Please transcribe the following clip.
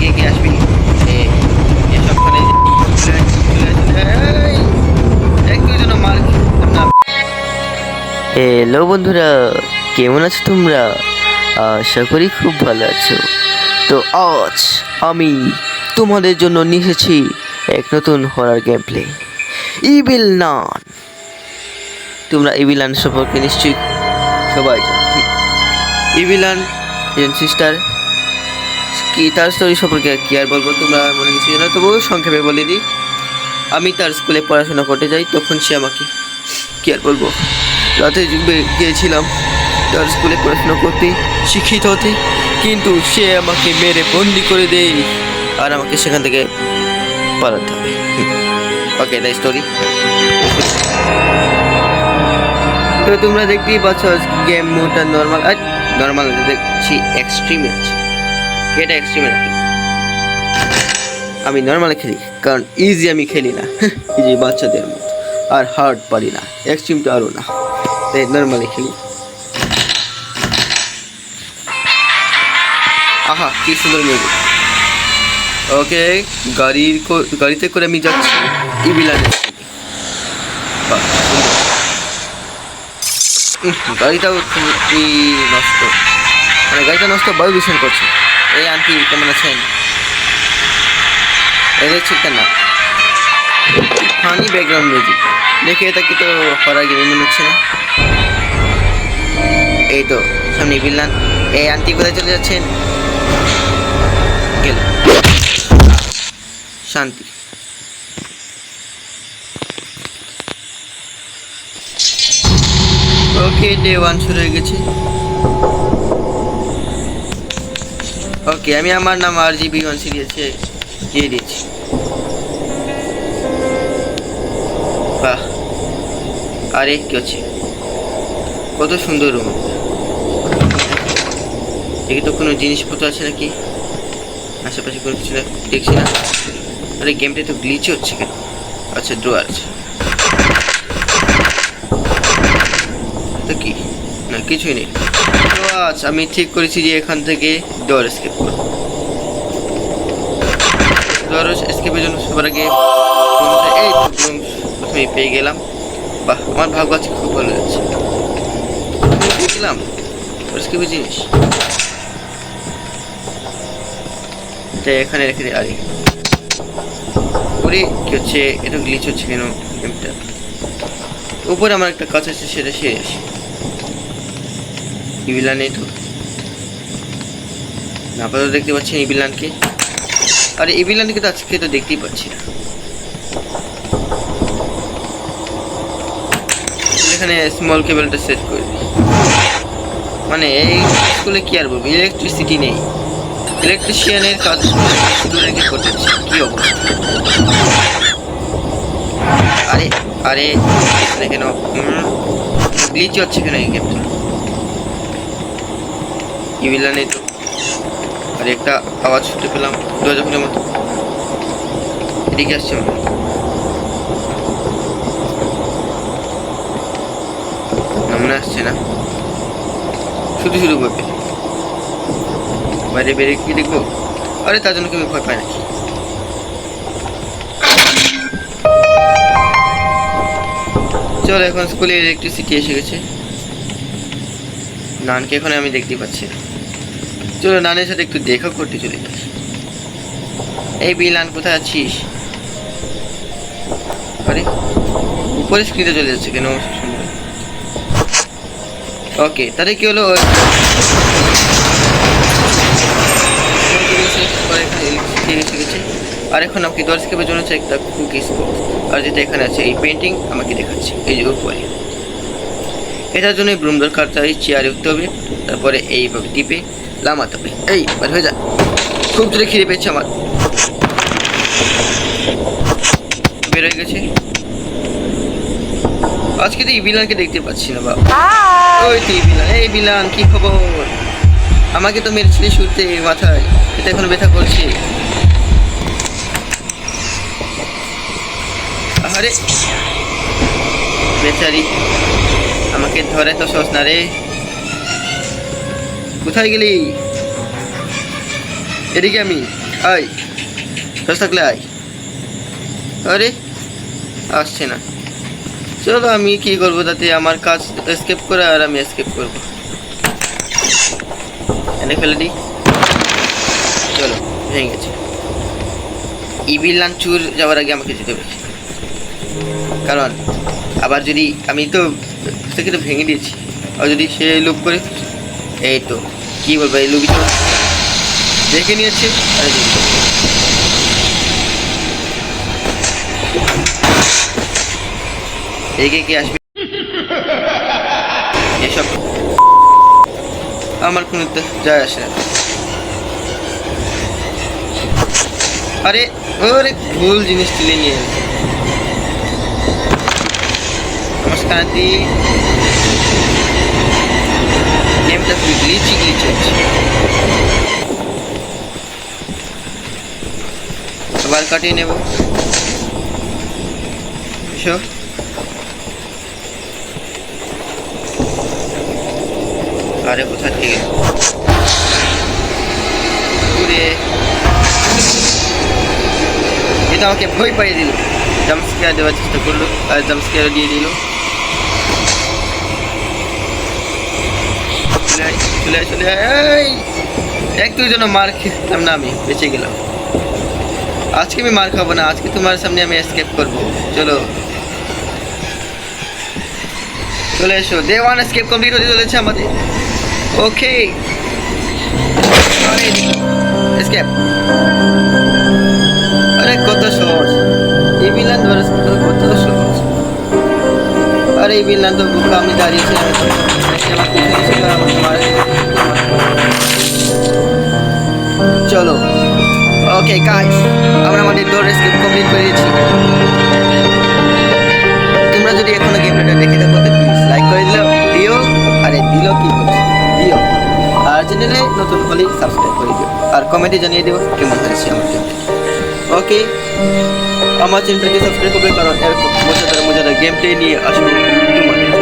এগিয়ে আসবি। সবখানে একটু যেন মার না। হ্যালো বন্ধুরা, কেমন আছো তোমরা? আশা করি খুব ভালো আছো। তো আজ আমি তোমাদের জন্য নিয়ে এসেছি এক নতুন হরার গেম প্লে, ইভিল নান। তোমরা ইভিল নান সম্পর্কে নিশ্চয়ই সবাই জানো। ইভিল নান একজন সিস্টার, কি তার স্টোরি সম্পর্কে কি আর বলবো, তোমরা মনে কিছু জানো, তবুও সংক্ষেপে বলে দিই। আমি তার স্কুলে পড়াশোনা করতে যাই, তখন সে আমাকে কি আর বলবো, রাতে গিয়েছিলাম তার স্কুলে পড়াশোনা করতে, শিক্ষিত হতে, কিন্তু সে আমাকে মেরে বন্দি করে দেয় আর আমাকে সেখান থেকে পালাতে হবে। ওকে, দ্য স্টোরি। তো তোমরা দেখতেই পাচ্ছ গেম মোডটা নর্মাল, আর নর্মাল দেখছি এক্সট্রিমে আছে। এটা এক্সট্রিমে রাখি, আমি নর্মালে খেলি, কারণ ইজি আমি খেলি না, ইজি বাচ্চাদের মতো, আর হার্ড পারি না, এক্সট্রিমটা আরও না, তাই নর্মালে খেলি। আহা, কি সুন্দর মিউজিক। ওকে, গাড়িতে করে আমি যাচ্ছি ইভিলানের। গাড়িটাও খুবই নষ্ট, মানে গাড়িটা নষ্ট, বায়ু দূষণ করছে। এই আন্টি কেমন আছেন? এদের ঠিকঠাক না, ফানি ব্যাকগ্রাউন্ড মিউজিক দেখে এটা কি তো হরার গেম মনে হচ্ছে না। এই তো সামনে ভিলেন। এই আন্টি কোথায় চলে যাচ্ছেন? গেল, শান্তি। ওকে, ডে 1 শুরু হয়ে গেছে। ওকে, আমি আমার নাম RGB1 সিরিয়াসে দিয়ে দিয়েছি। বাহ, আরে কি হচ্ছে, কত সুন্দর রুম। দেখি তো কোনো জিনিসপত্র আছে নাকি, আশেপাশে কোনো কিছু দেখছি না। আরে গেমটা তো গ্লিচ হচ্ছে কেন? আচ্ছা, ড্রয়ার আছে, তো কি না, কিছুই নেই। তো আজ আমি ঠিক করেছি যে এখান থেকে ডোর এস্কেপ করব। ডোর এস্কেপের জন্য সবার আগে এই প্রথমে পেয়ে গেলাম। বাহ, আমার ভাগ্য আছে, খুব ভালো যাচ্ছে। পেয়ে গেলাম ডোর এস্কেপের জিনিস, এখানে রেখে দিই। আরে ওরে কি হচ্ছে, এটা গ্লিচ হচ্ছে কেন গেমটা? উপরে আমার একটা কাজ আছে, সেটা সেরে আসি। ইভিলান নেই তো, আপাতত দেখতে পাচ্ছি ইভিলানকে। আরে ইভিলানকে তো আজকে তো দেখতেই পাচ্ছি না। এখানে স্মল কেবলটা সেট করে দিই। মানে এই স্কুলে কি আর বলবো, ইলেকট্রিসিটি নেই, ইলেকট্রিশিয়ানের কাজ স্টুডেন্টকে করতে হচ্ছে, কি অবস্থা। আরে আরে কেন গ্লিচ হচ্ছে কেন এই গেমটা? ইভিলান নেই তো। আর একটা আওয়াজ শুনতে পেলাম দরজা খোলার মতো, এদিকে আসছে মনে আসছে না, শুধু শুধু ভয় পেয়ে বাইরে বেরিয়ে কি দেখবো? আরে তার জন্য কেউ ভয় পায় নাকি? চলো, এখন স্কুলে ইলেকট্রিসিটি এসে গেছে। নানকে এখন আমি দেখতে পাচ্ছি না। চলো নানের সাথে একটু দেখা করতে চলে যাই। এই বিলান, কোথায় আছিস? আরে উপরে স্ক্রিনে চলে যাচ্ছে কেন? ওকে, তাহলে কি হলো, আর এখন আমাকে ডোর এস্কেপের জন্য একটা কুকি স্পট, আর যেটা এখানে আছে এই পেন্টিং আমাকে দেখাচ্ছে এই যে উপরে। এটার জন্য ব্রুম দরকার, তাই চেয়ারে উঠতে হবে, তারপরে এইভাবে টিপে লামাতে হবে। এই বার হয়ে যা, খুব জোরে খিদে পেয়েছে আমার। বের হয়ে গেছে। আজকে তো এই বিলানকে দেখতে পাচ্ছি না বাবা। ওই তো বিলান। এই বিলান, কি খবর? আমাকে তো মেরেছিলি শুরুতে মাথায়, এটা এখন ব্যথা করছে। আরে বেচারি, আমাকে ধরে তো সস না রে। কোথায় গেলি? এদিকে আমি আয়, সাহস থাকলে আয়। আরে আসছে না। চলো আমি কি করবো, তাতে আমার কাজ এসকেপ করে, আর আমি এসকেপ করবো। এনে ফেলে দিই। চলো, ভেঙে গেছে। ইভিল লাঞ্চুর যাওয়ার আগে আমাকে যেতে হবে, কারণ আবার যদি আমি তো সেকে তো ভেঙে দিয়েছি, আর যদি সে লুপ করে, এই তো কি বলবো, এই লুবি তো দেখে নিয়েছে। এগে কে আসবে এসব আমার কোনো যায় আসে না। আরে ওরে ভুল জিনিস তুলে নিয়ে এলো। নমস্কার দি, গেমটা খুবই গ্লিচি হচ্ছে। আবার কাটিয়ে নেব। এসো, আরে কোথা থেকে এটা আমাকে ভয় পাইয়ে দিল, জাম্পস্কেয়ার দেওয়ার চেষ্টা করলো, আর জাম্পস্কেয়ার দিয়ে দিল। চলে আয়। একটুর জন্য মার খেতাম না, আমি বেঁচে গেলাম। আজকে আমি মার খাবো না, আজকে তোমার সামনে আমি এসকেপ করবো। চলো চলে এসো, ডে 1 এসকেপ কমপ্লিট হতে চলেছে আমাদের। ওকে, এসকেপ। আরে কত সহজ, এই বিলান ভার্সেস কত সহজ। আরে এই বিলান তো বোকা, আমি দাঁড়িয়েছিলাম, আমার পিছনে ছিল, আমার চলো। ওকে গাইস, আমরা আমাদের দৌড় এসকেপ কমপ্লিট করে দিয়েছি। তোমরা যদি এখনো গেমটা দেখে থাকো তো প্লিজ লাইক করে দিও। আরে দিল কি করছো, দিও। আর চ্যানেলে নতুন হলে সাবস্ক্রাইব করে দিও, আর কমেন্টে জানিয়ে দিও কেমন হয়েছে আমার গেমটা। ওকে, আমার চ্যানেলটাকে সাবস্ক্রাইব করবে, কারণ এরকম মজাদার গেম প্লে নিয়ে আসবো তোমাদের।